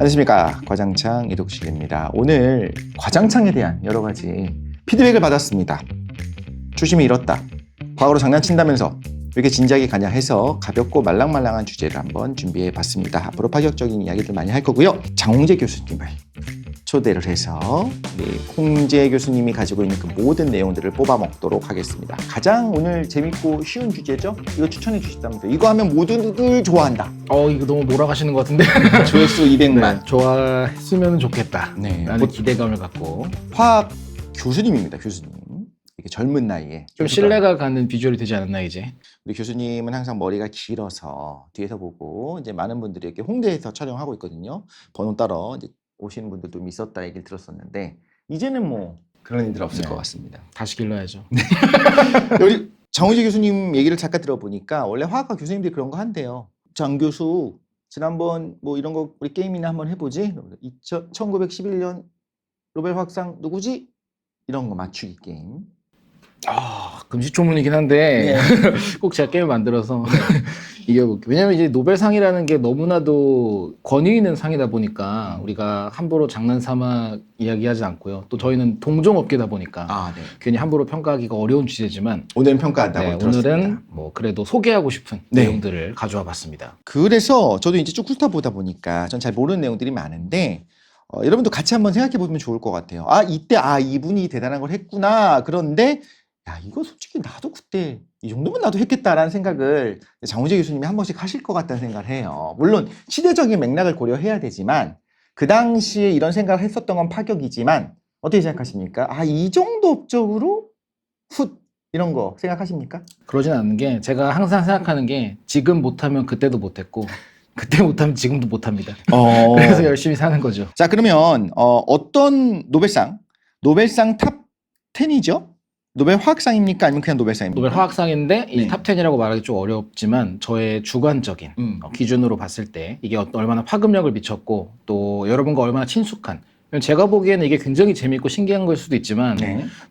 안녕하십니까, 과장창 이독식입니다. 오늘 과장창에 대한 여러 가지 피드백을 받았습니다. 초심을 잃었다, 과거로 장난친다면서 왜 이렇게 진지하게 가냐 해서 가볍고 말랑말랑한 주제를 한번 준비해 봤습니다. 앞으로 파격적인 이야기들 많이 할 거고요. 장홍재 교수님을 초대를 해서 우리 홍재 교수님이 가지고 있는 그 모든 내용들을 뽑아 먹도록 하겠습니다. 가장 오늘 재밌고 쉬운 주제죠? 이거 추천해 주셨다면서. 이거 하면 모두들 좋아한다. 이거 너무 몰아가시는 것 같은데. 조회수 200만. 네, 좋아했으면 좋겠다. 네. 라는 기대감을 갖고. 화학 교수님입니다, 교수님. 이렇게 젊은 나이에. 좀 신뢰가 가는 비주얼이 되지 않았나, 이제. 우리 교수님은 항상 머리가 길어서 뒤에서 보고 이제 많은 분들이 이렇게 홍대에서 촬영하고 있거든요. 번호 따러 이제 오시는 분들도 좀 있었다 얘기를 들었었는데 이제는 뭐 그런 일들 없을 것 같습니다. 다시 길러야죠. 우리 장홍재 교수님 얘기를 잠깐 들어보니까 원래 화학과 교수님들이 그런 거 한대요. 장 교수 지난번 뭐 이런 거 우리 게임이나 한번 해보지? 1911년 노벨 화학상 누구지? 이런 거 맞추기 게임. 금시초문이긴 한데 꼭 제가 게임을 만들어서 이겨볼게요. 왜냐면 이제 노벨상이라는 게 너무나도 권위 있는 상이다 보니까 우리가 함부로 장난삼아 이야기하지 않고요. 또 저희는 동종업계다 보니까 네. 괜히 함부로 평가하기가 어려운 주제지만 오늘은 평가한다고 들었습니다. 오늘은 뭐 그래도 소개하고 싶은 내용들을 가져와 봤습니다. 그래서 저도 이제 쭉 훑어보다 보니까 전 잘 모르는 내용들이 많은데 여러분도 같이 한번 생각해 보면 좋을 것 같아요. 이때 이분이 대단한 걸 했구나. 그런데 이거 솔직히 나도 그때 이 정도면 나도 했겠다라는 생각을 장홍재 교수님이 한 번씩 하실 것 같다는 생각을 해요. 물론 시대적인 맥락을 고려해야 되지만 그 당시에 이런 생각을 했었던 건 파격이지만 어떻게 생각하십니까? 이 정도 업적으로 이런 거 생각하십니까? 그러진 않는 게 제가 항상 생각하는 게 지금 못하면 그때도 못했고 그때 못하면 지금도 못합니다. 그래서 열심히 사는 거죠. 자, 그러면 어떤 노벨상 탑 10이죠? 노벨 화학상입니까? 아니면 그냥 노벨상입니까? 노벨 화학상인데 이 탑 10이라고 말하기 좀 어렵지만 저의 주관적인 기준으로 봤을 때 이게 얼마나 파급력을 미쳤고 또 여러분과 얼마나 친숙한, 제가 보기에는 이게 굉장히 재밌고 신기한 걸 수도 있지만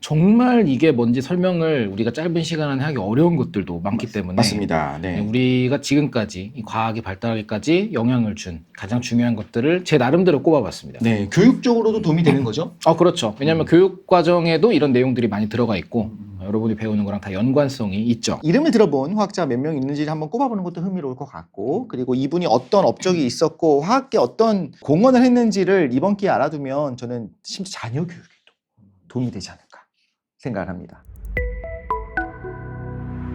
정말 이게 뭔지 설명을 우리가 짧은 시간 안에 하기 어려운 것들도 많기 때문에 맞습니다. 네. 우리가 지금까지 이 과학이 발달하기까지 영향을 준 가장 중요한 것들을 제 나름대로 꼽아봤습니다. 네, 교육적으로도 도움이 되는 거죠? 그렇죠. 왜냐하면 교육 과정에도 이런 내용들이 많이 들어가 있고 여러분이 배우는 거랑 다 연관성이 있죠. 이름을 들어본 화학자 몇 명 있는지를 한번 꼽아보는 것도 흥미로울 것 같고, 그리고 이분이 어떤 업적이 있었고 화학계 어떤 공헌을 했는지를 이번 기회에 알아두면 저는 심지어 자녀 교육에도 도움이 되지 않을까 생각을 합니다.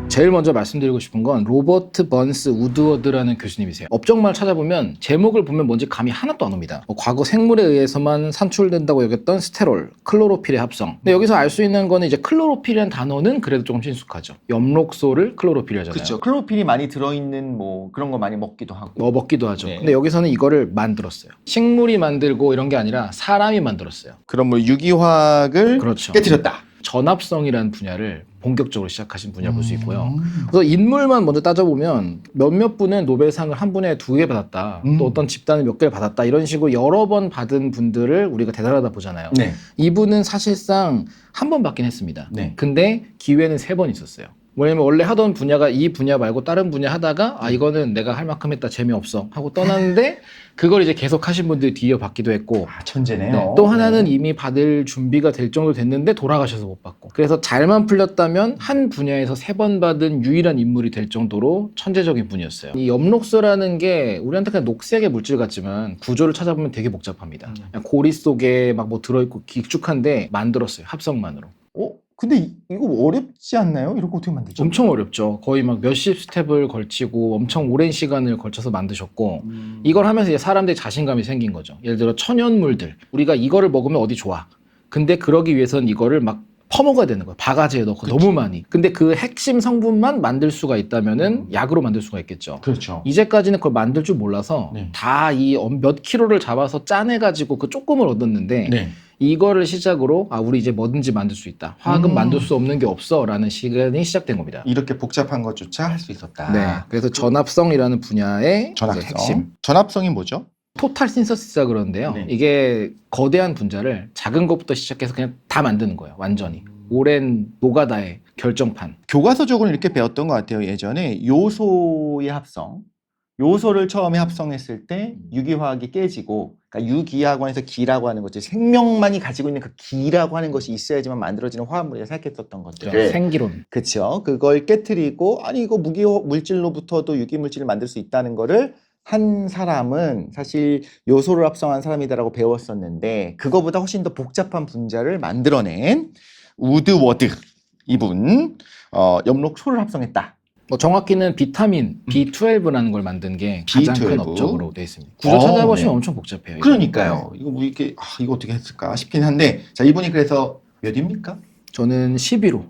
제일 먼저 말씀드리고 싶은 건 로버트 번스 우드워드라는 교수님이세요. 업적만 찾아보면 제목을 보면 뭔지 감이 하나도 안 옵니다. 과거 생물에 의해서만 산출된다고 여겼던 스테롤, 클로로필의 합성. 근데 여기서 알 수 있는 거는 이제 클로로필이라는 단어는 그래도 조금 친숙하죠. 엽록소를 클로로필이라잖아요. 그렇죠. 클로로필이 많이 들어있는 뭐 그런 거 많이 먹기도 하고. 먹기도 하죠. 네. 근데 여기서는 이거를 만들었어요. 식물이 만들고 이런 게 아니라 사람이 만들었어요. 그럼 뭐 유기화학을 그렇죠. 깨뜨렸다. 전합성이라는 분야를 본격적으로 시작하신 분야 볼 수 있고요. 그래서 인물만 먼저 따져보면 몇몇 분은 노벨상을 한 분에 2개 받았다. 또 어떤 집단은 몇 개를 받았다. 이런 식으로 여러 번 받은 분들을 우리가 대단하다 보잖아요. 네. 이분은 사실상 한 번 받긴 했습니다. 네. 근데 기회는 3번 있었어요. 뭐냐면 원래 하던 분야가 이 분야 말고 다른 분야 하다가 이거는 내가 할 만큼 했다, 재미없어 하고 떠났는데 그걸 이제 계속 하신 분들이 뒤에 받기도 했고 천재네요. 또 하나는 이미 받을 준비가 될 정도 됐는데 돌아가셔서 못 받고, 그래서 잘만 풀렸다면 한 분야에서 3번 받은 유일한 인물이 될 정도로 천재적인 분이었어요. 이 엽록소라는 게 우리한테 그냥 녹색의 물질 같지만 구조를 찾아보면 되게 복잡합니다. 그냥 고리 속에 막 뭐 들어있고 길쭉한데 만들었어요, 합성만으로. 근데 이거 어렵지 않나요? 이렇게 어떻게 만들죠? 엄청 어렵죠. 거의 막 몇십 스텝을 걸치고 엄청 오랜 시간을 걸쳐서 만드셨고 이걸 하면서 이제 사람들이 자신감이 생긴 거죠. 예를 들어 천연물들, 우리가 이거를 먹으면 어디 좋아. 근데 그러기 위해서는 이거를 막 퍼먹어야 되는 거예요. 바가지에 넣고 너무 많이. 근데 그 핵심 성분만 만들 수가 있다면은 약으로 만들 수가 있겠죠. 그렇죠. 이제까지는 그걸 만들 줄 몰라서 다 이 몇 킬로를 잡아서 짜내가지고 그 조금을 얻었는데 이거를 시작으로 우리 이제 뭐든지 만들 수 있다. 화학은 만들 수 없는 게 없어 라는 시간이 시작된 겁니다. 이렇게 복잡한 것조차 할 수 있었다. 네. 그래서 전합성이라는 분야의 전합성. 핵심. 전합성이 뭐죠? 토탈 신서시스라 그러는데요. 이게 거대한 분자를 작은 것부터 시작해서 그냥 다 만드는 거예요. 완전히. 오랜 노가다의 결정판. 교과서적으로 이렇게 배웠던 것 같아요. 예전에 요소의 합성, 요소를 처음에 합성했을 때 유기화학이 깨지고, 그러니까 유기학원에서 기라고 하는 것이 생명만이 가지고 있는 그 기라고 하는 것이 있어야지만 만들어지는 화합물이라 생각했었던 것들. 생기론. 그렇죠. 그걸 깨트리고 아니 이거 무기 물질로부터도 유기 물질을 만들 수 있다는 거를 한 사람은 사실 요소를 합성한 사람이다라고 배웠었는데 그거보다 훨씬 더 복잡한 분자를 만들어낸 우드워드 이분 엽록소를 합성했다. 뭐 정확히는 비타민 B12라는 걸 만든 게 가장 큰 B12. 업적으로 되어 있습니다. 구조 찾아보시면 네. 엄청 복잡해요. 그러니까요. 이거 뭐 이게 이거 어떻게 했을까 싶긴 한데 자 이분이 그래서 몇입니까? 저는 11호.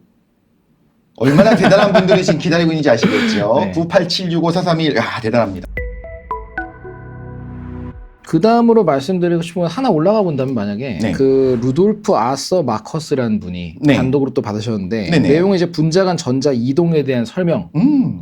얼마나 대단한 분들이 지금 기다리고 있는지 아시겠죠? 네. 98765431 대단합니다. 그 다음으로 말씀드리고 싶은 건 하나 올라가 본다면 만약에 네. 그 루돌프 아서 마커스라는 분이 네. 단독으로 또 받으셨는데 네네. 내용은 이제 분자 간 전자 이동에 대한 설명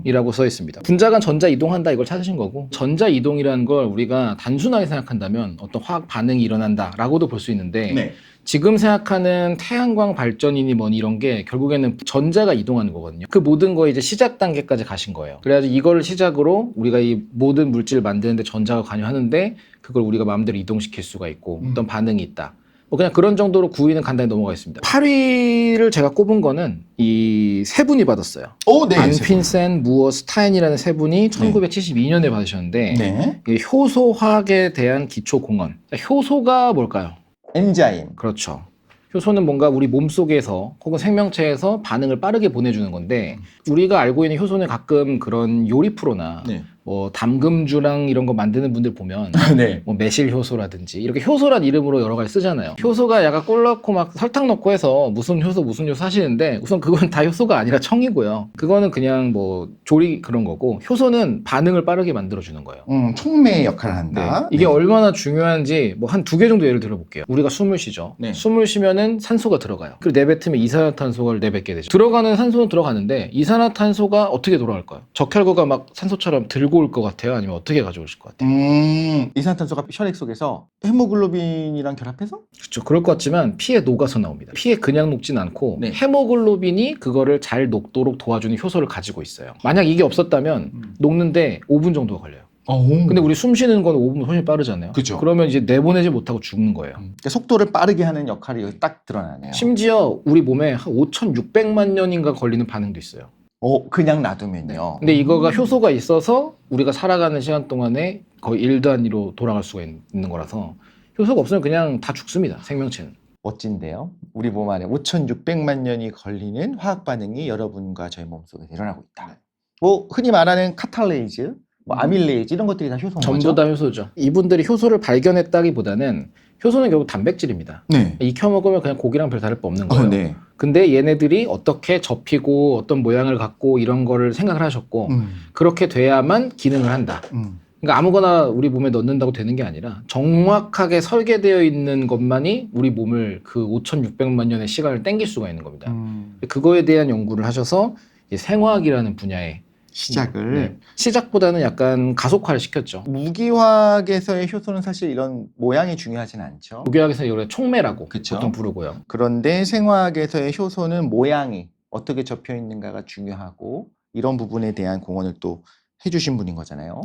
이라고 써 있습니다. 분자 간 전자 이동한다 이걸 찾으신 거고 전자 이동이라는 걸 우리가 단순하게 생각한다면 어떤 화학 반응이 일어난다라고도 볼 수 있는데 네. 지금 생각하는 태양광 발전이니 뭐니 이런 게 결국에는 전자가 이동하는 거거든요. 그 모든 거에 이제 시작 단계까지 가신 거예요. 그래가지고 이걸 시작으로 우리가 이 모든 물질을 만드는데 전자가 관여하는데 그걸 우리가 마음대로 이동시킬 수가 있고 어떤 반응이 있다. 뭐 그냥 그런 정도로 9위는 간단히 넘어가겠습니다. 8위를 제가 꼽은 거는 이 세 분이 받았어요. 네. 안핀센, 무어, 스타인이라는 세 분이 1972년에 받으셨는데 네. 이 효소 화학에 대한 기초 공헌. 효소가 뭘까요? 엔자임. 그렇죠. 효소는 뭔가 우리 몸속에서 혹은 생명체에서 반응을 빠르게 보내주는 건데 우리가 알고 있는 효소는 가끔 그런 요리 프로나 네. 뭐 담금주랑 이런 거 만드는 분들 보면 네. 뭐 매실 효소라든지 이렇게 효소란 이름으로 여러 가지 쓰잖아요. 효소가 약간 꼴 넣고 막 설탕 넣고 해서 무슨 효소 하시는데 우선 그건 다 효소가 아니라 청이고요. 그거는 그냥 뭐 조리 그런 거고 효소는 반응을 빠르게 만들어주는 거예요. 촉매 역할을 한다. 이게 얼마나 중요한지 뭐 한 두 개 정도 예를 들어볼게요. 우리가 숨을 쉬죠. 네. 숨을 쉬면은 산소가 들어가요. 그리고 내뱉으면 이산화탄소를 내뱉게 되죠. 들어가는 산소는 들어가는데 이산화탄소가 어떻게 돌아갈까요? 적혈구가 막 산소처럼 들고 올 것 같아요? 아니면 어떻게 가져오실 것 같아요? 이산화탄소가 혈액 속에서 헤모글로빈이랑 결합해서? 그렇죠. 그럴 것 같지만 피에 녹아서 나옵니다. 피에 그냥 녹진 않고 네. 헤모글로빈이 그거를 잘 녹도록 도와주는 효소를 가지고 있어요. 만약 이게 없었다면 녹는데 5분 정도가 걸려요. 근데 우리 숨 쉬는 건 5분 훨씬 빠르잖아요. 그쵸. 그러면 이제 내보내지 못하고 죽는 거예요. 그러니까 속도를 빠르게 하는 역할이 여기 딱 드러나네요. 심지어 우리 몸에 한 5,600만 년인가 걸리는 반응도 있어요. 그냥 놔두면요. 근데 이거가 효소가 있어서 우리가 살아가는 시간 동안에 거의 1단위로 돌아갈 수가 있는 거라서 효소가 없으면 그냥 다 죽습니다. 생명체는. 멋진데요. 우리 몸 안에 5,600만 년이 걸리는 화학 반응이 여러분과 저희 몸속에 일어나고 있다. 뭐 흔히 말하는 카탈레이즈, 뭐 아밀레이즈 이런 것들이 다 효소인 거죠? 전부 다 효소죠. 이분들이 효소를 발견했다기보다는 효소는 결국 단백질입니다. 네. 익혀 먹으면 그냥 고기랑 별 다를 바 없는 거예요. 네. 근데 얘네들이 어떻게 접히고 어떤 모양을 갖고 이런 거를 생각을 하셨고 그렇게 돼야만 기능을 한다. 그러니까 아무거나 우리 몸에 넣는다고 되는 게 아니라 정확하게 설계되어 있는 것만이 우리 몸을 그 5,600만 년의 시간을 땡길 수가 있는 겁니다. 그거에 대한 연구를 하셔서 이 생화학이라는 분야에 시작을 시작보다는 약간 가속화를 시켰죠. 무기화학에서의 효소는 사실 이런 모양이 중요하진 않죠. 무기학에서 이걸 촉매라고 그쵸. 보통 부르고요. 그런데 생화학에서의 효소는 모양이 어떻게 접혀 있는가가 중요하고 이런 부분에 대한 공헌을 또 해주신 분인 거잖아요.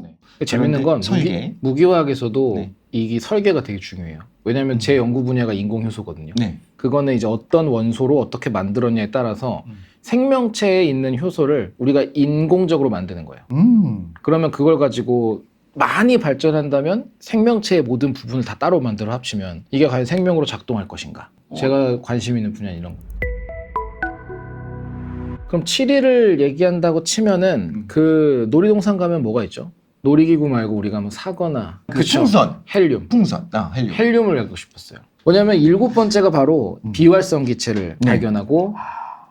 재밌는 건 설계. 무기화학에서도 네. 이 설계가 되게 중요해요. 왜냐하면 제 연구 분야가 인공효소거든요. 네. 그거는 이제 어떤 원소로 어떻게 만들었냐에 따라서 생명체에 있는 효소를 우리가 인공적으로 만드는 거예요. 그러면 그걸 가지고 많이 발전한다면 생명체의 모든 부분을 다 따로 만들어 합치면 이게 과연 생명으로 작동할 것인가? 제가 관심 있는 분야는 이런 거. 그럼 7위를 얘기한다고 치면은 그 놀이동산 가면 뭐가 있죠? 놀이기구 말고 우리가 뭐 사거나 그쵸? 풍선. 헬륨. 풍선. 헬륨. 헬륨을 알고 싶었어요. 왜냐하면 7번째가 바로 비활성 기체를 네. 발견하고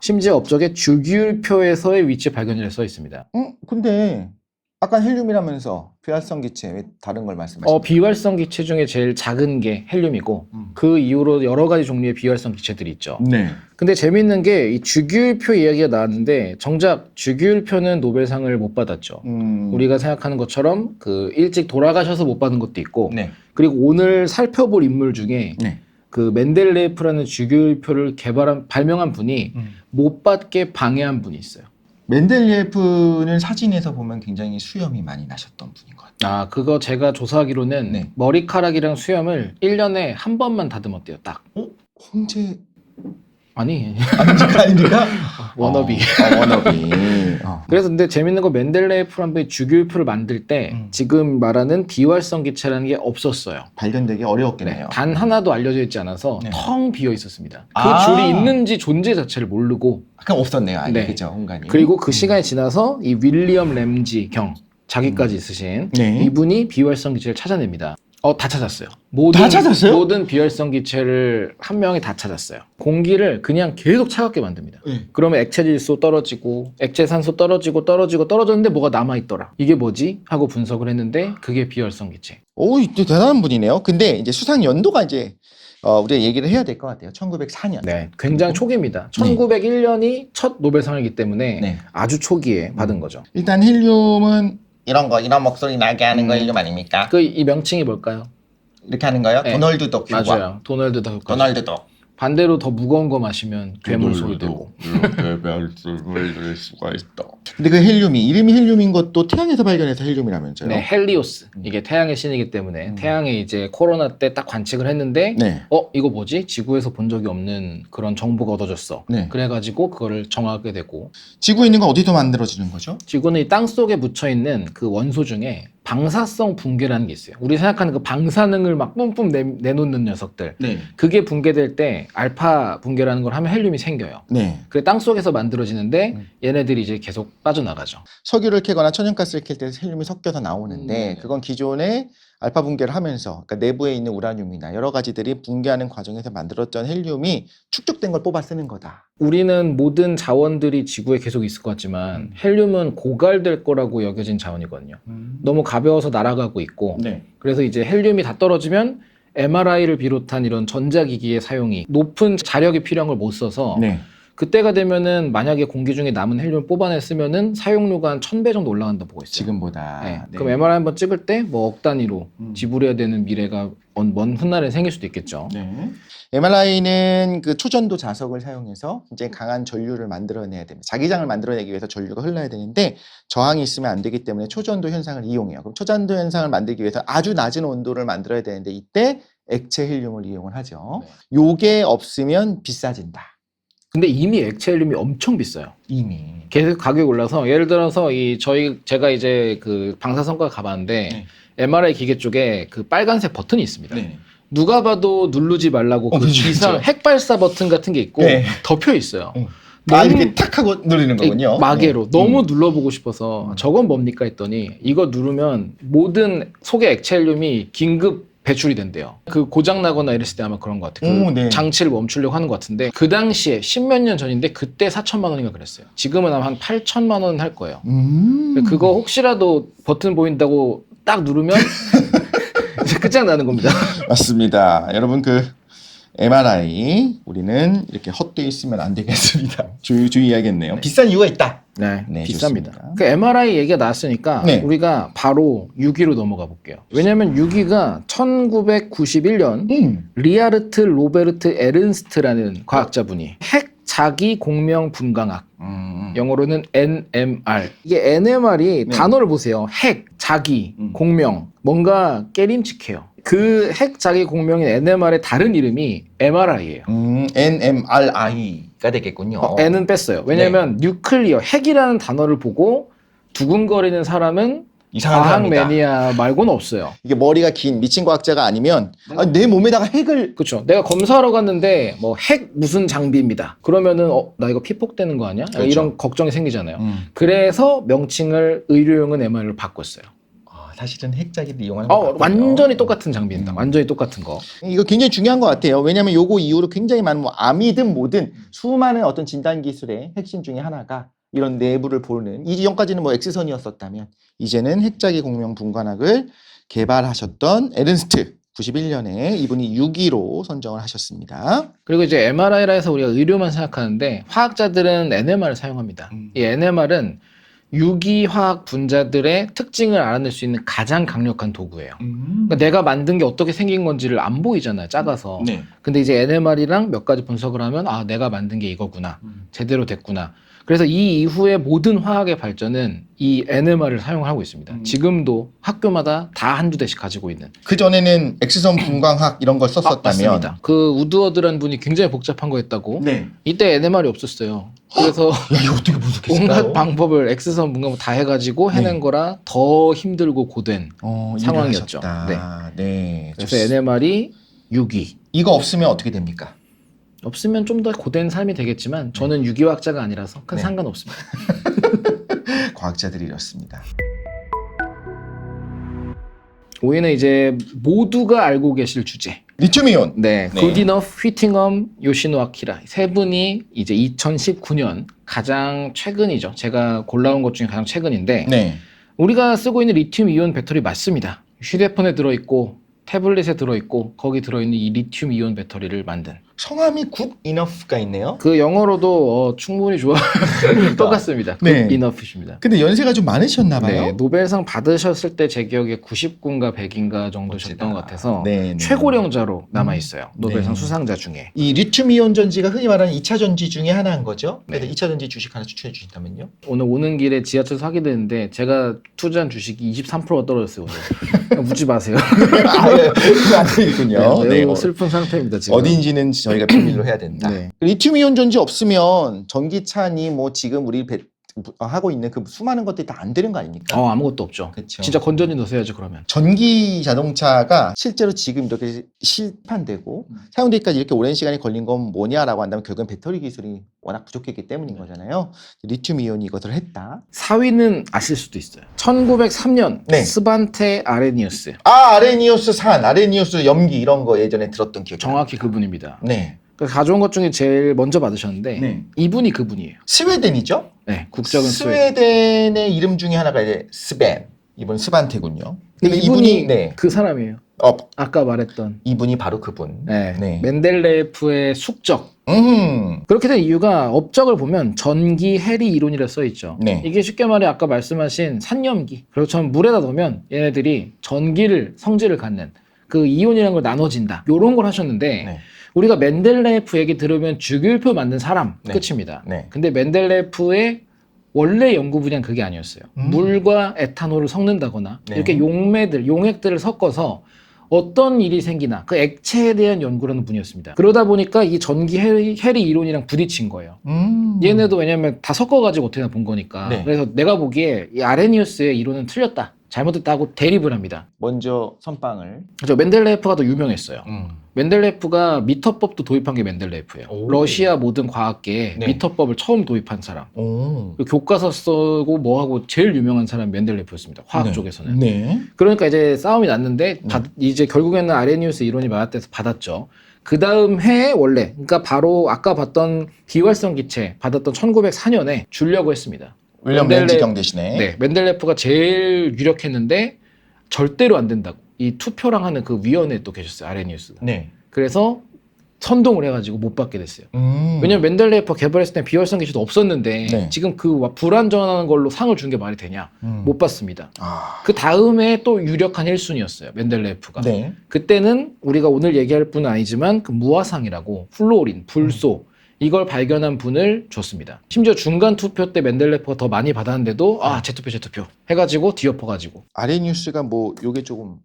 심지어 업적에 주기율표에서의 위치 발견이라 써 있습니다. 근데 아까 헬륨이라면서 비활성 기체 왜 다른 걸 말씀하시나요? 비활성 기체 중에 제일 작은 게 헬륨이고 그 이후로 여러 가지 종류의 비활성 기체들이 있죠. 네. 근데 재미있는 게 이 주기율표 이야기가 나왔는데 정작 주기율표는 노벨상을 못 받았죠. 우리가 생각하는 것처럼 그 일찍 돌아가셔서 못 받은 것도 있고 네. 그리고 오늘 살펴볼 인물 중에 네. 그 멘델레이프라는 주기율표를 발명한 분이 못 받게 방해한 분이 있어요. 멘델리예프는 사진에서 보면 굉장히 수염이 많이 나셨던 분인 것 같아요. 아, 그거 제가 조사하기로는 네. 머리카락이랑 수염을 1년에 한 번만 다듬었대요, 딱. 홍제 아니, 아닙니까? 워너비. 워너비. 그래서 근데 재밌는 건 멘델레예프란 분이 주기율표를 만들 때 지금 말하는 비활성 기체라는 게 없었어요. 발견되기 어려웠겠네요. 단 하나도 알려져 있지 않아서 네. 텅 비어 있었습니다. 그 아. 줄이 있는지 존재 자체를 모르고 그냥 없었네요. 아예. 네. 그죠, 공간이. 그리고 그 시간이 지나서 이 윌리엄 램지 경 자기까지 있으신 네. 이분이 비활성 기체를 찾아냅니다. 다 찾았어요. 다 찾았어요? 모든 비활성 기체를 한 명이 다 찾았어요. 공기를 그냥 계속 차갑게 만듭니다. 네. 그러면 액체 질소 떨어지고 액체 산소 떨어졌는데 뭐가 남아있더라. 이게 뭐지? 하고 분석을 했는데 그게 비활성 기체. 오, 대단한 분이네요. 근데 이제 수상 연도가 이제 우리가 얘기를 해야 될 것 같아요. 1904년. 네, 굉장히 초기입니다. 네. 1901년이 첫 노벨상이기 때문에 네. 아주 초기에 받은 거죠. 일단 헬륨은 이런 목소리 나게 하는 거 헬륨 아닙니까? 이 명칭이 뭘까요? 이렇게 하는 거요? 네. 도널드 덕 맞아요. 도널드 덕. 도널드 덕. 반대로 더 무거운 거 마시면 괴물 소리 들고. 이렇게 말씀을 들 수가 있다. 근데 그 이름이 헬륨인 것도 태양에서 발견해서 헬륨이라면서요? 네, 헬리오스. 이게 태양의 신이기 때문에 태양에 이제 코로나 때 딱 관측을 했는데 네. 이거 뭐지? 지구에서 본 적이 없는 그런 정보가 얻어졌어. 네. 그래가지고 그거를 정하게 되고 지구에 있는 건 어디서 만들어지는 거죠? 지구는 이 땅 속에 묻혀 있는 그 원소 중에 방사성 붕괴라는 게 있어요. 우리 생각하는 그 방사능을 막 뿜뿜 내놓는 녀석들. 네. 그게 붕괴될 때 알파 붕괴라는 걸 하면 헬륨이 생겨요. 네. 그게 땅 속에서 만들어지는데 얘네들이 이제 계속 빠져나가죠. 석유를 캐거나 천연가스를 캘 때 헬륨이 섞여서 나오는데 그건 기존에 알파 붕괴를 하면서 그러니까 내부에 있는 우라늄이나 여러 가지들이 붕괴하는 과정에서 만들었던 헬륨이 축적된 걸 뽑아 쓰는 거다. 우리는 모든 자원들이 지구에 계속 있을 것 같지만 헬륨은 고갈될 거라고 여겨진 자원이거든요. 너무 가벼워서 날아가고 있고 네. 그래서 이제 헬륨이 다 떨어지면 MRI를 비롯한 이런 전자기기의 사용이 높은 자력이 필요한 걸 못 써서 네. 그때가 되면은 만약에 공기 중에 남은 헬륨을 뽑아냈으면은 사용료가 한 1000배 정도 올라간다 보고 있어요. 지금보다. 네. 네. 그럼 MRI 한번 찍을 때 뭐 억 단위로 지불해야 되는 미래가 먼 훗날에 생길 수도 있겠죠. 네. MRI는 그 초전도 자석을 사용해서 굉장히 강한 전류를 만들어내야 됩니다. 자기장을 만들어내기 위해서 전류가 흘러야 되는데 저항이 있으면 안 되기 때문에 초전도 현상을 이용해요. 그럼 초전도 현상을 만들기 위해서 아주 낮은 온도를 만들어야 되는데 이때 액체 헬륨을 이용을 하죠. 요게 없으면 비싸진다. 근데 이미 액체 헬륨이 엄청 비싸요. 이미. 계속 가격이 올라서 예를 들어서 제가 이제 그 방사선과 가봤는데 네. MRI 기계 쪽에 그 빨간색 버튼이 있습니다. 네. 누가 봐도 누르지 말라고 그 그렇죠, 비상 그렇죠. 핵발사 버튼 같은 게 있고 네. 덮여 있어요. 이렇게 탁 하고 누르는 거군요. 마개로 네. 너무 눌러보고 싶어서 저건 뭡니까 했더니 이거 누르면 모든 속의 액체 헬륨이 긴급 배출이 된대요. 그 고장 나거나 이랬을 때 아마 그런 것 같아요. 그 네. 장치를 멈추려고 하는 것 같은데 그 당시에 10몇 년 전인데 그때 4천만 원인가 그랬어요. 지금은 아마 한 8천만 원 할 거예요. 그거 혹시라도 버튼 보인다고 딱 누르면 이제 끝장나는 겁니다. 맞습니다. 여러분 그 MRI 우리는 이렇게 헛되어 있으면 안 되겠습니다. 주의해야겠네요. 비싼 이유가 있다. 네, 네, 비쌉니다. 좋습니다. 그 MRI 얘기가 나왔으니까 네. 우리가 바로 6위로 넘어가 볼게요. 왜냐하면 6위가 1991년 리하르트 로베르트 에른스트라는 과학자분이 핵 자기 공명 분광학 영어로는 NMR 이게 NMR이 네. 단어를 보세요. 핵, 자기, 공명 뭔가 깨림칙해요. 그 핵 자기 공명인 NMR의 다른 이름이 MRI예요. NMRI가 되겠군요. N은 뺐어요. 왜냐하면 뉴클리어 핵이라는 단어를 보고 두근거리는 사람은 이상한 과학 사람이다. 매니아 말고는 없어요. 이게 머리가 긴 미친 과학자가 아니면 내 몸에다가 핵을 그렇죠. 내가 검사하러 갔는데 뭐 핵 무슨 장비입니다. 그러면은 나 이거 피폭되는 거 아니야? 그렇죠. 이런 걱정이 생기잖아요. 그래서 명칭을 의료용은 MRI로 바꿨어요. 사실은 핵자기를 이용하는 거 같고요. 완전히 똑같은 장비입니다. 완전히 똑같은 거. 이거 굉장히 중요한 것 같아요. 왜냐하면 요거 이후로 굉장히 많은 뭐 암이든 뭐든 수많은 어떤 진단 기술의 핵심 중에 하나가 이런 내부를 보는 이전까지는 뭐 X선이었었다면 이제는 핵자기 공명 분광학을 개발하셨던 에른스트 91년에 이분이 6위로 선정을 하셨습니다. 그리고 이제 MRI라 해서 우리가 의료만 생각하는데 화학자들은 NMR을 사용합니다. 이 NMR은 유기 화학 분자들의 특징을 알아낼 수 있는 가장 강력한 도구예요. 그러니까 내가 만든 게 어떻게 생긴 건지를 안 보이잖아요. 작아서. 네. 근데 이제 NMR이랑 몇 가지 분석을 하면 내가 만든 게 이거구나. 제대로 됐구나. 그래서 이 이후에 모든 화학의 발전은 이 NMR을 사용하고 있습니다. 지금도 학교마다 다 한두 대씩 가지고 있는. 그 전에는 X선 분광학 이런 걸 썼었다면 맞습니다. 그 우드워드라는 분이 굉장히 복잡한 거 했다고. 네. 이때 NMR이 없었어요. 그래서 야, 이거 어떻게 분석했을까요? 온갖 방법을 X선 분광 다 해가지고 해낸 네. 거라 더 힘들고 고된 상황이었죠. 네. 그래서 NMR이 6위. 이거 없으면 어떻게 됩니까? 없으면 좀 더 고된 삶이 되겠지만 저는 유기화학자가 아니라서 큰 네. 상관없습니다. 과학자들이 이렇습니다. 5위는 이제 모두가 알고 계실 주제. 리튬이온. 네, 네. 구디너프, 휘팅엄, 요시노 아키라 세 분이 이제 2019년 가장 최근이죠. 제가 골라온 것 중에 가장 최근인데 네. 우리가 쓰고 있는 리튬 이온 배터리 맞습니다. 휴대폰에 들어있고 태블릿에 들어있고 거기 들어있는 이 리튬 이온 배터리를 만든 성함이 good enough가 있네요. 그 영어로도 충분히 좋아 똑같습니다. 네. good enough입니다. 근데 연세가 좀 많으셨나 봐요. 네, 노벨상 받으셨을 때 제 기억에 90군가 100인가 정도셨던 것 같아서 네, 네. 최고령자로 남아있어요. 노벨상 네. 수상자 중에. 이 리튬이온 전지가 흔히 말하는 2차 전지 중에 하나인 거죠. 네. 그래서 2차 전지 주식 하나 추천해 주신다면요? 오늘 오는 길에 지하철 사게 되는데 제가 투자한 주식이 23%가 떨어졌어요. 오늘. 묻지 마세요. 안 되겠군요. 네, 네, 매우 슬픈 상태입니다. 지금. 어딘지는 저희가 비밀로 해야 된다. 네. 리튬이온 전지 없으면 전기차니 뭐 지금 우리 하고 있는 그 수많은 것들이 다 안 되는 거 아닙니까? 아무것도 없죠. 그쵸. 진짜 건전지 넣으셔야죠 그러면. 전기 자동차가 실제로 지금 이렇게 실판되고 사용되기까지 이렇게 오랜 시간이 걸린 건 뭐냐라고 한다면 결국엔 배터리 기술이 워낙 부족했기 때문인 거잖아요. 리튬이온이 이것을 했다. 4위는 아실 수도 있어요. 1903년 네. 스반테 아레니우스. 아레니우스 산, 아레니우스 염기 이런 거 예전에 들었던 기억이 정확히 그분입니다. 네. 그 가져온 것 중에 제일 먼저 받으셨는데 네. 이분이 그분이에요. 스웨덴이죠? 네, 국적은 스웨덴. 스웨덴의 이름 중에 하나가 이제 스벤. 이번 스반테군요. 근데 이분이 그 사람이에요. 어, 아까 말했던 이분이 바로 그분. 네. 네. 멘델레예프의 숙적. 음. 그렇게 된 이유가 업적을 보면 전기 해리 이론이라 써 있죠. 네. 이게 쉽게 말해 아까 말씀하신 산염기. 그리고 전 물에다 넣으면 얘네들이 전기를 성질을 갖는 그 이온이라는 걸 나눠진다. 요런 걸 하셨는데 네. 우리가 멘델레예프 얘기 들으면 주기율표 만든 사람 네. 끝입니다. 네. 근데 멘델레예프의 원래 연구 분야는 그게 아니었어요. 물과 에탄올을 섞는다거나 네. 이렇게 용액들을 섞어서 어떤 일이 생기나 그 액체에 대한 연구를 하는 분이었습니다. 그러다 보니까 이 전기 해리 이론이랑 부딪힌 거예요. 얘네도 왜냐면 다 섞어가지고 어떻게나 본 거니까. 네. 그래서 내가 보기에 이 아레니우스의 이론은 틀렸다. 잘못됐다고 대립을 합니다. 먼저 선빵을. 그래서 멘델레예프가 더 유명했어요. 멘델레예프가 미터법도 도입한 게 멘델레예프예요. 오. 러시아 모든 과학계에 네. 미터법을 처음 도입한 사람. 오. 교과서 쓰고 뭐하고 제일 유명한 사람이 멘델레예프였습니다. 화학 네. 쪽에서는. 네. 그러니까 이제 싸움이 났는데 이제 결국에는 아레니우스 이론이 맞았대서 받았죠. 그 다음 해에 원래 그러니까 바로 아까 봤던 비활성 기체 받았던 1904년에 주려고 했습니다. 윌리엄 렌즈경 대신에. 네, 멘델레프가 제일 유력했는데 절대로 안 된다고. 이 투표랑 하는 그 위원회에 또 계셨어요. 아레니우스가. 네. 그래서 선동을 해가지고 못 받게 됐어요. 음. 왜냐면 멘델레프가 개발했을 때 비활성 기체도 없었는데 네. 지금 그 불안전한 걸로 상을 준 게 말이 되냐? 못 받습니다. 아. 그 다음에 또 유력한 1순위였어요. 멘델레프가. 네. 그때는 우리가 오늘 얘기할 분은 아니지만 그 무화상이라고 플로린, 불소 이걸 발견한 분을 줬습니다. 심지어 중간 투표 때 멘델레프가 더 많이 받았는데도 재투표 해가지고 뒤엎어가지고 아레니우스가 뭐 요게 조금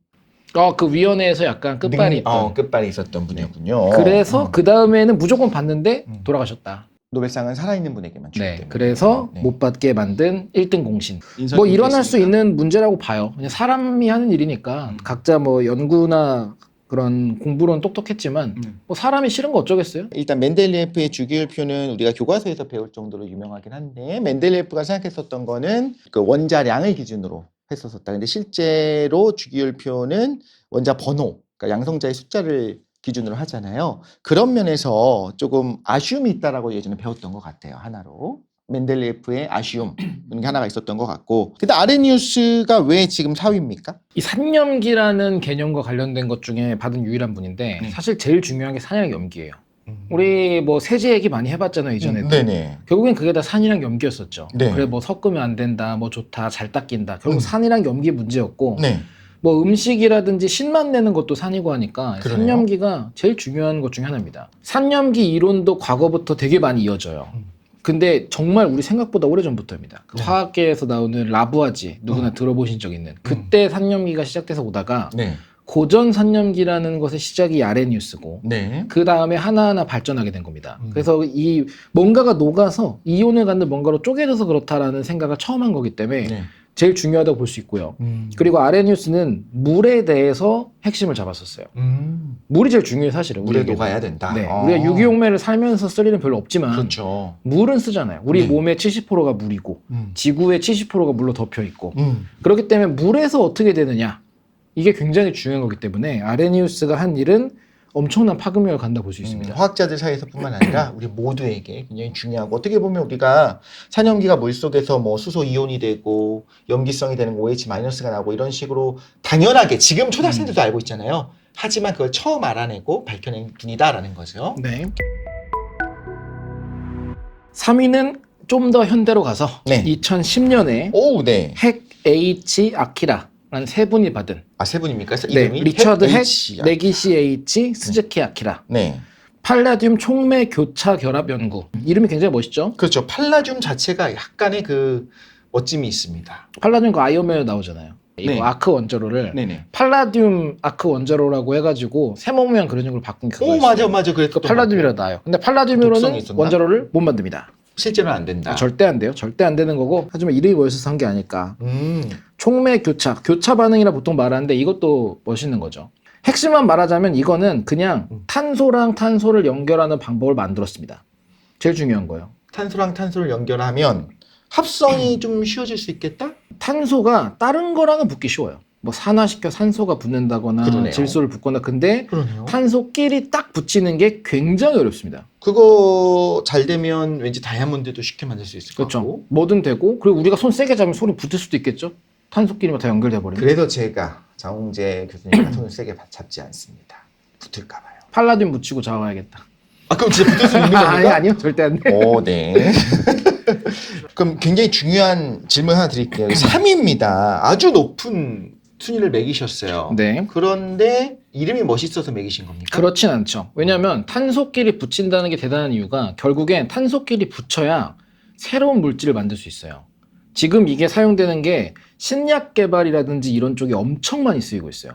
그 위원회에서 약간 끝발이 있던. 끝발이 있었던 분이었군요. 그래서 그 다음에는 무조건 받는데 돌아가셨다. 노벨상은 살아있는 분에게만 주기 네, 때문에. 그래서 네. 못 받게 만든 1등 공신. 인선이 뭐 일어날 수 됐습니까? 있는 문제라고 봐요. 그냥 사람이 하는 일이니까 각자 뭐 연구나 그런 공부로는 똑똑했지만 뭐 사람이 싫은 거 어쩌겠어요? 일단 멘델리예프의 주기율표는 우리가 교과서에서 배울 정도로 유명하긴 한데 멘델리예프가 생각했었던 거는 그 원자량을 기준으로 했었었다. 근데 실제로 주기율표는 원자 번호, 그러니까 양성자의 숫자를 기준으로 하잖아요. 그런 면에서 조금 아쉬움이 있다라고 예전에 배웠던 것 같아요. 하나로. 멘델리예프의 아쉬움 이런 게 하나가 있었던 것 같고. 근데 아레니우스가 왜 지금 4위입니까? 이 산염기라는 개념과 관련된 것 중에 받은 유일한 분인데 사실 제일 중요한 게 산이랑 염기예요. 우리 뭐 세제 얘기 많이 해봤잖아요 이전에도. 네네. 결국엔 그게 다 산이랑 염기였었죠. 네. 그래 뭐 섞으면 안 된다, 뭐 좋다, 잘 닦인다. 결국 산이랑 염기 문제였고. 네. 뭐 음식이라든지 신맛 내는 것도 산이고 하니까 그러네요. 산염기가 제일 중요한 것 중에 하나입니다. 산염기 이론도 과거부터 되게 많이 이어져요. 근데 정말 우리 생각보다 오래전부터입니다. 그 화학계에서 나오는 라부아지 누구나 들어보신 적 있는 그때 산염기가 시작돼서 오다가 네. 고전 산염기라는 것의 시작이 아레니우스고 네. 그 다음에 하나하나 발전하게 된 겁니다. 그래서 이 뭔가가 녹아서 이온을 갖는 뭔가로 쪼개져서 그렇다라는 생각을 처음 한 거기 때문에 네. 제일 중요하다고 볼 수 있고요. 그리고 아레니우스는 물에 대해서 핵심을 잡았었어요. 물이 제일 중요해 사실은. 물에 우리에게는. 녹아야 된다. 네. 아. 우리가 유기용매를 살면서 쓸 일은 별로 없지만 그렇죠. 물은 쓰잖아요. 우리 네. 몸의 70%가 물이고 지구의 70%가 물로 덮여 있고 음. 그렇기 때문에 물에서 어떻게 되느냐 이게 굉장히 중요한 거기 때문에 아레니우스가 한 일은 엄청난 파급력을 간다 볼 수 있습니다. 화학자들 사이에서뿐만 아니라 우리 모두에게 굉장히 중요하고 어떻게 보면 우리가 산염기가 물속에서 뭐 수소 이온이 되고 염기성이 되는 OH-가 나고 이런 식으로 당연하게 지금 초등학생들도 알고 있잖아요. 하지만 그걸 처음 알아내고 밝혀낸 분이다라는 거죠. 네. 3위는 좀 더 현대로 가서 네. 2010년에 오, 네. 핵 H 아키라라는 세 분이 받은 아, 세 분입니까? 네, 이름이 리처드 핵, H. 네기시 H, 스즈키 아키라 네. 팔라듐 촉매 교차 결합 연구 이름이 굉장히 멋있죠? 그렇죠. 팔라듐 자체가 약간의 그 멋짐이 있습니다. 팔라듐 그 아이언맨에 나오잖아요. 이거 네. 아크 원자로를 네네. 팔라듐 아크 원자로라고 해가지고 세모 모양 그런 식으로 바꾼 게 오, 맞아, 맞아. 그랬던 그 팔라듐이라 나요. 근데 팔라듐으로는 독성이 있었나? 원자로를 못 만듭니다. 실제로는 안 된다. 절대 안 돼요. 절대 안 되는 거고 하지만 이름이 멋있어서 한 게 아닐까. 음. 촉매 교차 반응이라 보통 말하는데 이것도 멋있는 거죠. 핵심만 말하자면 이거는 그냥 탄소랑 탄소를 연결하는 방법을 만들었습니다. 제일 중요한 거예요. 탄소랑 탄소를 연결하면 합성이 좀 쉬워질 수 있겠다? 탄소가 다른 거랑은 붙기 쉬워요. 뭐 산화시켜 산소가 붙는다거나 그러네요. 질소를 붙거나 근데 그러네요. 탄소끼리 딱 붙이는 게 굉장히 어렵습니다. 그거 잘 되면 왠지 다이아몬드도 쉽게 만들 수 있을 것 그렇죠. 같고. 뭐든 되고 그리고 우리가 손 세게 잡으면 손이 붙을 수도 있겠죠. 탄소끼리만 다 연결돼 버리면. 그래서 제가 장홍재 교수님과 손을 세게 잡지 않습니다. 붙을까 봐요. 팔라듐 묻히고 잡아야겠다. 아, 그럼 진짜 붙을 수 있는 아니 겁니까? 아니요 절대 안 돼. 오, 네. 그럼 굉장히 중요한 질문 하나 드릴게요. 3위입니다. 아주 높은 순위를 매기셨어요. 네. 그런데 이름이 멋있어서 매기신 겁니까? 그렇진 않죠. 왜냐하면 탄소끼리 붙인다는 게 대단한 이유가 결국엔 탄소끼리 붙여야 새로운 물질을 만들 수 있어요. 지금 이게 사용되는 게 신약 개발이라든지 이런 쪽에 엄청 많이 쓰이고 있어요.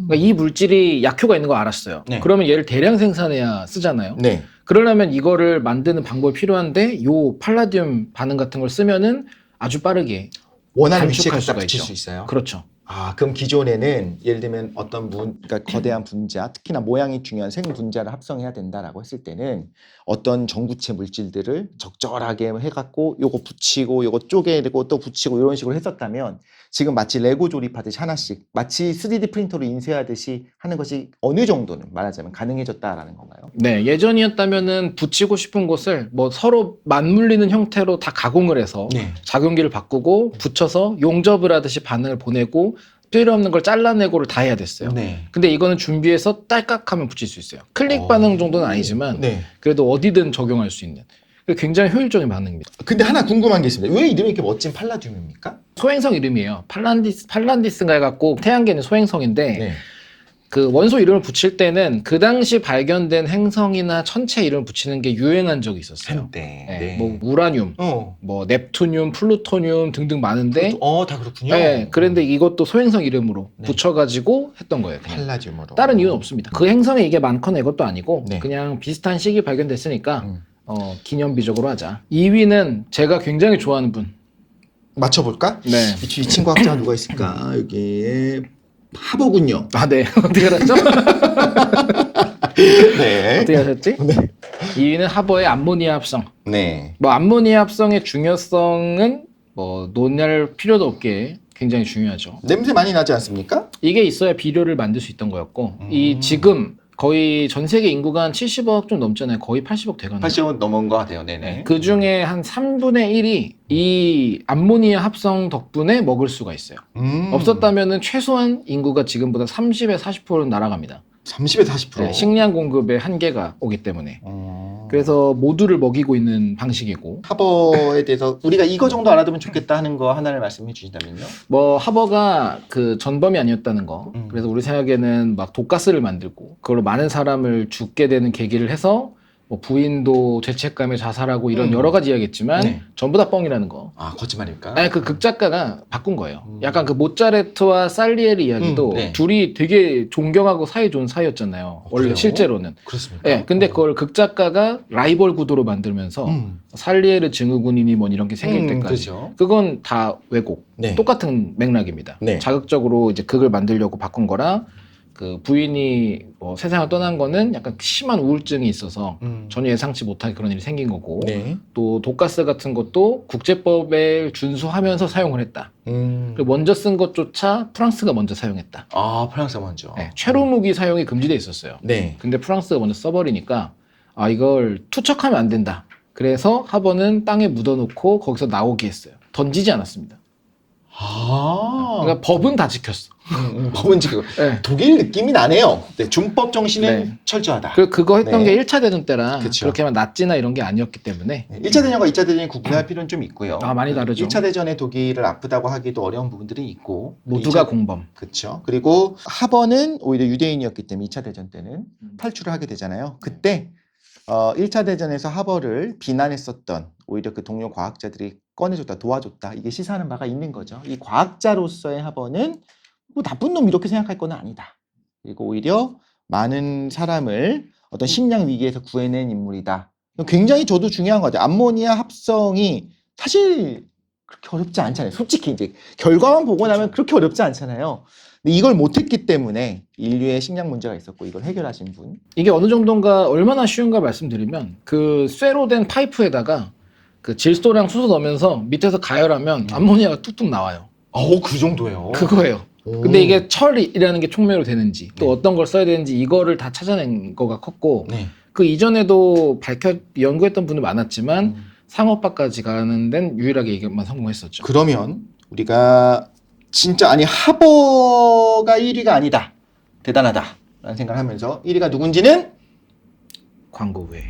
그러니까 이 물질이 약효가 있는 거 알았어요. 네. 그러면 얘를 대량 생산해야 쓰잖아요. 네. 그러려면 이거를 만드는 방법이 필요한데 요 팔라듐 반응 같은 걸 쓰면은 아주 빠르게 원하는 위치에 단축할 갖다 수가 붙일 있죠. 수 있어요. 그렇죠. 아, 그럼 기존에는 예를 들면 어떤 그러니까 거대한 분자, 특히나 모양이 중요한 생분자를 합성해야 된다라고 했을 때는 어떤 전구체 물질들을 적절하게 해갖고 요거 붙이고 요거 쪼개고 또 붙이고 이런 식으로 했었다면 지금 마치 레고 조립하듯이 하나씩 마치 3D 프린터로 인쇄하듯이 하는 것이 어느 정도는 말하자면 가능해졌다라는 건가요? 네, 예전이었다면은 붙이고 싶은 곳을 뭐 서로 맞물리는 형태로 다 가공을 해서 네. 작용기를 바꾸고 붙여서 용접을 하듯이 반응을 보내고 필요 없는 걸 잘라내고를 다 해야 됐어요. 네. 근데 이거는 준비해서 딸깍하면 붙일 수 있어요. 클릭 반응 정도는 아니지만 네. 그래도 어디든 적용할 수 있는 굉장히 효율적인 반응입니다. 근데 하나 궁금한 게 있습니다. 왜 이름이 이렇게 멋진 팔라듐입니까? 소행성 이름이에요. 팔란디스인가 해갖고 태양계는 소행성인데 네. 그 원소 이름을 붙일 때는 그 당시 발견된 행성이나 천체 이름을 붙이는 게 유행한 적이 있었어요. 한때. 네. 뭐 우라늄, 뭐 넵투늄, 플루토늄 등등 많은데 다 그렇군요. 네, 그런데 이것도 소행성 이름으로 네. 붙여가지고 했던 거예요. 그냥. 팔라듐으로. 다른 이유는 없습니다. 그 행성에 이게 많거나 이것도 아니고 네. 그냥 비슷한 시기 발견됐으니까 기념비적으로 하자. 2위는 제가 굉장히 좋아하는 분. 맞춰볼까? 네. 이 친구 학자가 누가 있을까? 여기에 하버군요. 아, 네. 어떻게 알았죠? 네. 어떻게 하셨지? 네. 2위는 하버의 암모니아 합성. 네. 뭐 암모니아 합성의 중요성은 뭐 논할 필요도 없게 굉장히 중요하죠. 냄새 많이 나지 않습니까? 이게 있어야 비료를 만들 수 있던 거였고 이 지금 거의 전 세계 인구가 한 70억 좀 넘잖아요. 거의 80억 돼가네요. 80원 넘은 것 같아요. 네네. 그 중에 한 3분의 1이 이 암모니아 합성 덕분에 먹을 수가 있어요. 없었다면은 최소한 인구가 지금보다 30에 40%는 날아갑니다. 30에 40%. 네, 식량 공급에 한계가 오기 때문에. 그래서 모두를 먹이고 있는 방식이고. 하버에 대해서 우리가 이거 정도 알아두면 좋겠다 하는 거 하나를 말씀해 주신다면요? 뭐 하버가 그 전범이 아니었다는 거. 그래서 우리 생각에는 막 독가스를 만들고 그걸로 많은 사람을 죽게 되는 계기를 해서 뭐 부인도 죄책감에 자살하고 이런 여러 가지 이야기했지만 네. 전부 다 뻥이라는 거. 아, 거짓말입니까? 아니 그 극작가가 바꾼 거예요. 약간 그 모차르트와 살리에리 이야기도 네. 둘이 되게 존경하고 사이 좋은 사이였잖아요. 원래 그래요? 실제로는. 그렇습니까? 예, 근데 그걸 극작가가 라이벌 구도로 만들면서 살리에르 증후군이니 뭐 이런 게 생길 때까지 그렇죠. 그건 다 왜곡. 네. 똑같은 맥락입니다. 네. 자극적으로 이제 극을 만들려고 바꾼 거라 그 부인이 뭐 세상을 떠난 거는 약간 심한 우울증이 있어서 전혀 예상치 못하게 그런 일이 생긴 거고 네. 또 독가스 같은 것도 국제법에 준수하면서 사용을 했다. 그리고 먼저 쓴 것조차 프랑스가 먼저 사용했다. 아, 프랑스 먼저. 네, 최루 무기 사용이 금지돼 있었어요. 네. 근데 프랑스가 먼저 써버리니까 아 이걸 투척하면 안 된다. 그래서 하버는 땅에 묻어놓고 거기서 나오게 했어요. 던지지 않았습니다. 아. 그러니까 법은 다 지켰어. 법은 지금 네. 독일 느낌이 나네요. 네, 준법 정신은 네. 철저하다. 그거 했던 네. 게 1차 대전 때라 그쵸. 그렇게만 나치나 이런 게 아니었기 때문에 1차 대전과 2차 대전이 구분할 필요는 좀 있고요. 아, 많이 다르죠. 1차 대전에 독일을 아프다고 하기도 어려운 부분들이 있고 모두가 2차 공범. 그렇죠. 그리고 하버는 오히려 유대인이었기 때문에 2차 대전 때는 탈출을 하게 되잖아요. 그때 1차 대전에서 하버를 비난했었던 오히려 그 동료 과학자들이 꺼내줬다, 도와줬다. 이게 시사하는 바가 있는 거죠. 이 과학자로서의 하버는 뭐 나쁜 놈 이렇게 생각할 건 아니다. 그리고 오히려 많은 사람을 어떤 식량 위기에서 구해낸 인물이다. 굉장히 저도 중요한 것 같아요. 암모니아 합성이 사실 그렇게 어렵지 않잖아요. 솔직히 이제 결과만 보고 나면 그렇게 어렵지 않잖아요. 근데 이걸 못했기 때문에 인류의 식량 문제가 있었고 이걸 해결하신 분. 이게 어느 정도인가 얼마나 쉬운가 말씀드리면 그 쇠로 된 파이프에다가 그 질소랑 수소 넣으면서 밑에서 가열하면 암모니아가 뚝뚝 나와요. 그 정도예요. 그거예요. 오. 근데 이게 철이라는 게 촉매로 되는지 또 네. 어떤 걸 써야 되는지 이거를 다 찾아낸 거가 컸고 네. 그 이전에도 연구했던 분들 많았지만 상업화까지 가는 데는 유일하게 이것만 성공했었죠. 그러면 우리가 진짜 아니 하버가 1위가 아니다. 대단하다. 라는 생각을 하면서 1위가 누군지는 광고 후에.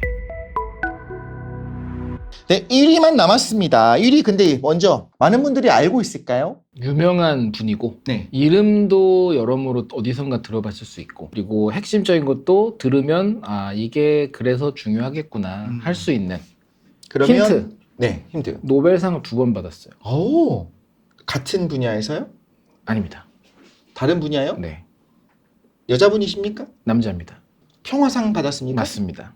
네, 1위만 남았습니다. 1위 근데 먼저 많은 분들이 알고 있을까요? 유명한 분이고 네. 이름도 여러모로 어디선가 들어봤을 수 있고 그리고 핵심적인 것도 들으면 아 이게 그래서 중요하겠구나 할 수 있는 그러면 힌트. 네, 힌트. 노벨상을 2번 받았어요. 오. 같은 분야에서요? 아닙니다. 다른 분야요? 네, 여자분이십니까? 남자입니다. 평화상 받았습니까? 맞습니다.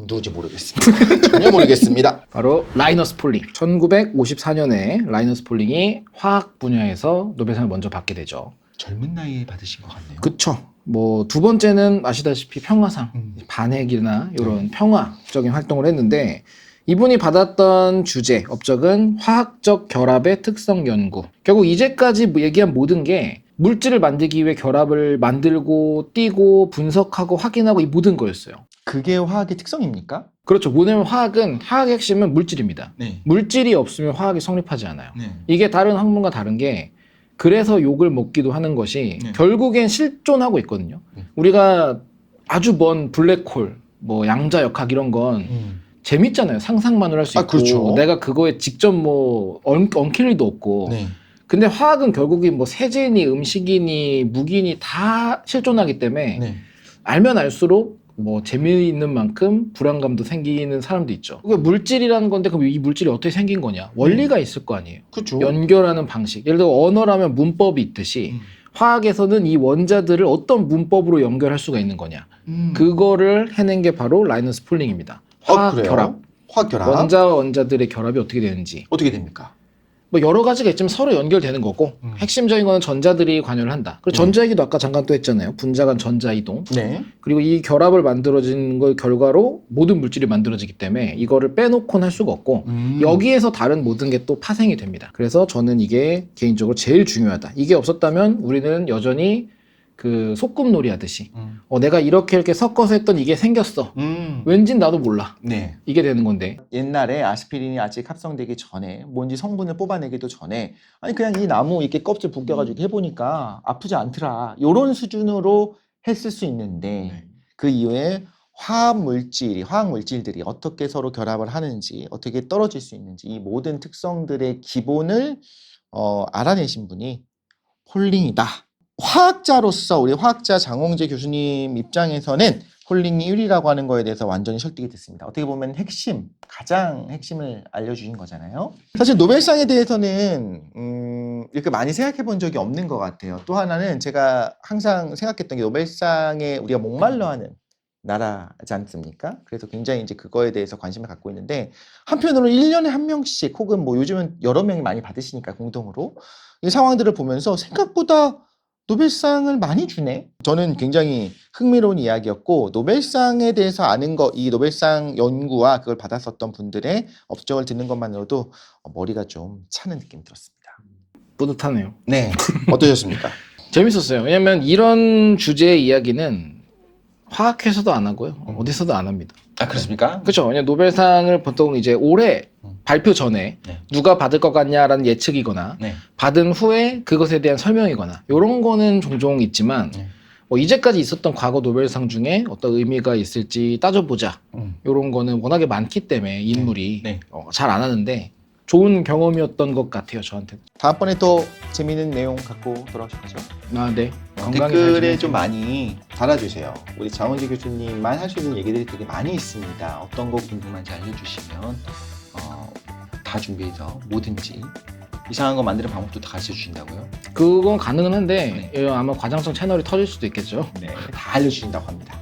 누군지 모르겠습니다. 전혀 모르겠습니다. 바로 라이너스 폴링. 1954년에 라이너스 폴링이 화학 분야에서 노벨상을 먼저 받게 되죠. 젊은 나이에 받으신 것 같네요. 그쵸. 뭐 두 번째는 아시다시피 평화상, 반핵이나 이런 평화적인 활동을 했는데 이분이 받았던 주제, 업적은 화학적 결합의 특성 연구. 결국 이제까지 얘기한 모든 게 물질을 만들기 위해 결합을 만들고 띄고 분석하고 확인하고 이 모든 거였어요. 그게 화학의 특성입니까? 그렇죠. 뭐냐면 화학의 핵심은 물질입니다. 네. 물질이 없으면 화학이 성립하지 않아요. 네. 이게 다른 학문과 다른 게 그래서 욕을 먹기도 하는 것이 네. 결국엔 실존하고 있거든요. 우리가 아주 먼 블랙홀, 뭐 양자역학 이런 건 재밌잖아요. 상상만으로 할 수 있고 그렇죠. 내가 그거에 직접 뭐 엉킬 리도 없고 네. 근데 화학은 결국엔 뭐 세제니 음식이니 무기니 다 실존하기 때문에 네. 알면 알수록 뭐 재미있는 만큼 불안감도 생기는 사람도 있죠. 그게 물질이라는 건데 그럼 이 물질이 어떻게 생긴 거냐? 원리가 있을 거 아니에요. 그렇죠. 연결하는 방식. 예를 들어 언어라면 문법이 있듯이 화학에서는 이 원자들을 어떤 문법으로 연결할 수가 있는 거냐? 그거를 해낸 게 바로 라이너스 폴링입니다. 화학 그래요? 결합. 화학 결합. 원자와 원자들의 결합이 어떻게 되는지. 어떻게 됩니까? 뭐 여러 가지가 있지만 서로 연결되는 거고 핵심적인 거는 전자들이 관여를 한다. 그리고 전자 얘기도 아까 잠깐 또 했잖아요. 분자 간 전자 이동. 네. 그리고 이 결합을 만들어진 걸 결과로 모든 물질이 만들어지기 때문에 이거를 빼놓고는 할 수가 없고 여기에서 다른 모든 게 또 파생이 됩니다. 그래서 저는 이게 개인적으로 제일 중요하다. 이게 없었다면 우리는 여전히 그 소꿉놀이 하듯이 내가 이렇게 섞어서 했던 이게 생겼어. 왠진 나도 몰라. 네. 이게 되는 건데. 옛날에 아스피린이 아직 합성되기 전에 뭔지 성분을 뽑아내기도 전에 아니 그냥 이 나무 이렇게 껍질 벗겨가지고 해보니까 아프지 않더라. 요런 수준으로 했을 수 있는데 그 이후에 화학 물질들이 어떻게 서로 결합을 하는지 어떻게 떨어질 수 있는지 이 모든 특성들의 기본을 알아내신 분이 폴링이다. 화학자로서 우리 화학자 장홍재 교수님 입장에서는 홀링이 1위라고 하는 거에 대해서 완전히 설득이 됐습니다. 어떻게 보면 가장 핵심을 알려주신 거잖아요. 사실 노벨상에 대해서는 이렇게 많이 생각해 본 적이 없는 것 같아요. 또 하나는 제가 항상 생각했던 게 노벨상에 우리가 목말라하는 나라지 않습니까? 그래서 굉장히 이제 그거에 대해서 관심을 갖고 있는데 한편으로는 1년에 한 명씩 혹은 뭐 요즘은 여러 명이 많이 받으시니까 공동으로 이 상황들을 보면서 생각보다 노벨상을 많이 주네. 저는 굉장히 흥미로운 이야기였고 노벨상에 대해서 아는 거, 이 노벨상 연구와 그걸 받았었던 분들의 업적을 듣는 것만으로도 머리가 좀 차는 느낌이 들었습니다. 뿌듯하네요. 네, 어떠셨습니까? 재밌었어요. 왜냐면 이런 주제의 이야기는 화학회에서도 안 하고요. 어디서도 안 합니다. 아 그렇습니까? 그렇죠. 왜냐면 노벨상을 보통 이제 올해 발표 전에 네. 누가 받을 것 같냐라는 예측이거나 네. 받은 후에 그것에 대한 설명이거나 이런 거는 종종 있지만 네. 뭐 이제까지 있었던 과거 노벨상 중에 어떤 의미가 있을지 따져보자. 이런 거는 워낙에 많기 때문에 인물이 네. 잘 안 하는데 좋은 경험이었던 것 같아요. 저한테. 다음번에 또 재미있는 내용 갖고 돌아오셔야죠. 아, 네. 건강히 잘 댓글에 지내세요. 좀 많이 달아주세요. 우리 장원지 교수님만 할 수 있는 얘기들이 되게 많이 있습니다. 어떤 거 궁금한지 알려주시면 다 준비해서 뭐든지 이상한 거 만드는 방법도 다 가르쳐 주신다고요? 그건 가능은 한데 아마 과장성 채널이 터질 수도 있겠죠. 네, 다 알려주신다고 합니다.